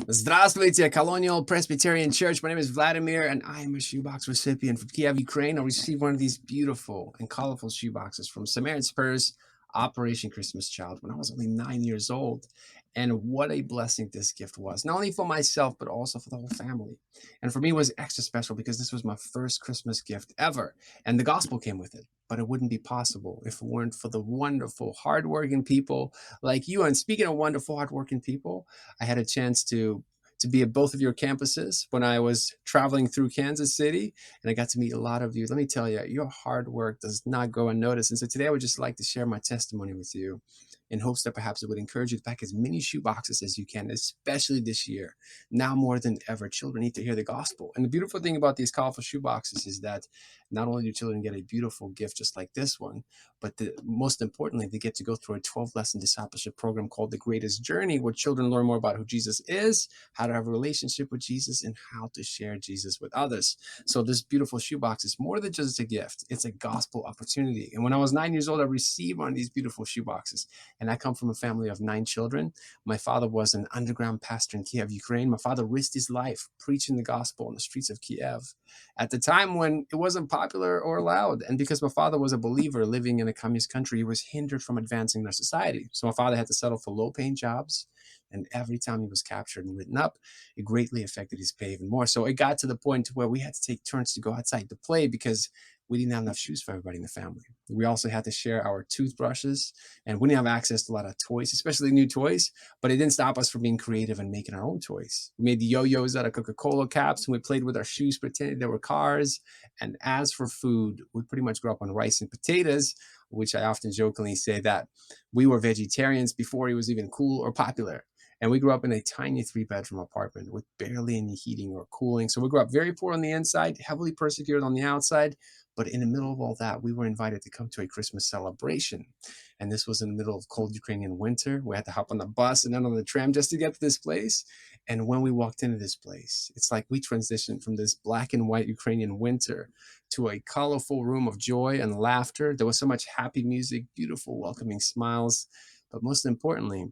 Здравствуйте, Colonial Presbyterian Church. My name is Vladimir, and I am a shoebox recipient from Kiev, Ukraine. I received one of these beautiful and colorful shoeboxes from Samaritan Spurs Operation Christmas Child when I was only 9 years old. And what a blessing this gift was, not only for myself, but also for the whole family. And for me, it was extra special because this was my first Christmas gift ever, and the gospel came with it. But it wouldn't be possible if it weren't for the wonderful, hardworking people like you. And speaking of wonderful, hardworking people, I had a chance to be at both of your campuses when I was traveling through Kansas City, and I got to meet a lot of you. Let me tell you, your hard work does not go unnoticed. And so today I would just like to share my testimony with you in hopes that perhaps it would encourage you to pack as many shoe boxes as you can, especially this year. Now more than ever, children need to hear the gospel. And the beautiful thing about these colorful shoe boxes is that not only do children get a beautiful gift just like this one, but most importantly, they get to go through a 12-lesson discipleship program called The Greatest Journey, where children learn more about who Jesus is, how to have a relationship with Jesus, and how to share Jesus with others. So this beautiful shoebox is more than just a gift. It's a gospel opportunity. And when I was 9 years old, I received one of these beautiful shoeboxes. And I come from a family of 9 children. My father was an underground pastor in Kiev, Ukraine. My father risked his life preaching the gospel on the streets of Kiev at the time when it wasn't popular or allowed. And because my father was a believer living in a communist country, he was hindered from advancing in our society. So my father had to settle for low-paying jobs. And every time he was captured and written up, it greatly affected his pay even more. So it got to the point where we had to take turns to go outside to play because we didn't have enough shoes for everybody in the family. We also had to share our toothbrushes, and we didn't have access to a lot of toys, especially new toys, but it didn't stop us from being creative and making our own toys. We made the yo-yos out of Coca-Cola caps, and we played with our shoes, pretending they were cars. And as for food, we pretty much grew up on rice and potatoes, which I often jokingly say that we were vegetarians before it was even cool or popular. And we grew up in a tiny 3-bedroom apartment with barely any heating or cooling. So we grew up very poor on the inside, heavily persecuted on the outside. But in the middle of all that, we were invited to come to a Christmas celebration. And this was in the middle of cold Ukrainian winter. We had to hop on the bus and then on the tram just to get to this place. And when we walked into this place, it's like we transitioned from this black and white Ukrainian winter to a colorful room of joy and laughter. There was so much happy music, beautiful, welcoming smiles. But most importantly,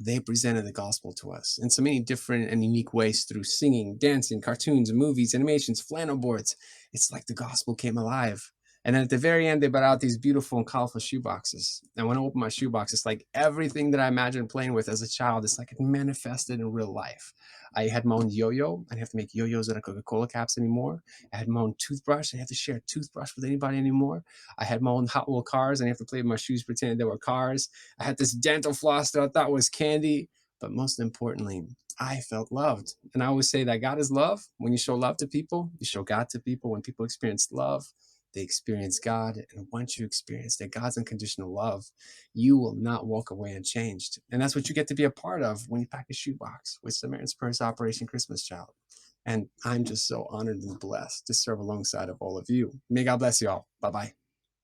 they presented the gospel to us in so many different and unique ways through singing, dancing, cartoons, movies, animations, flannel boards. It's like the gospel came alive. And then at the very end, they brought out these beautiful and colorful shoe boxes. And when I opened my shoe box, it's like everything that I imagined playing with as a child, it's like it manifested in real life. I had my own yo-yo. I didn't have to make yo-yos out of Coca-Cola caps anymore. I had my own toothbrush. I didn't have to share a toothbrush with anybody anymore. I had my own Hot Wheel cars. I didn't have to play with my shoes pretending they were cars. I had this dental floss that I thought was candy, but most importantly, I felt loved. And I always say that God is love. When you show love to people, you show God to people. When people experience love, they experience God. And once you experience that God's unconditional love, you will not walk away unchanged. And that's what you get to be a part of when you pack a shoebox with Samaritan Spurs Operation Christmas Child. And I'm just so honored and blessed to serve alongside of all of you. May God bless you all. Bye-bye.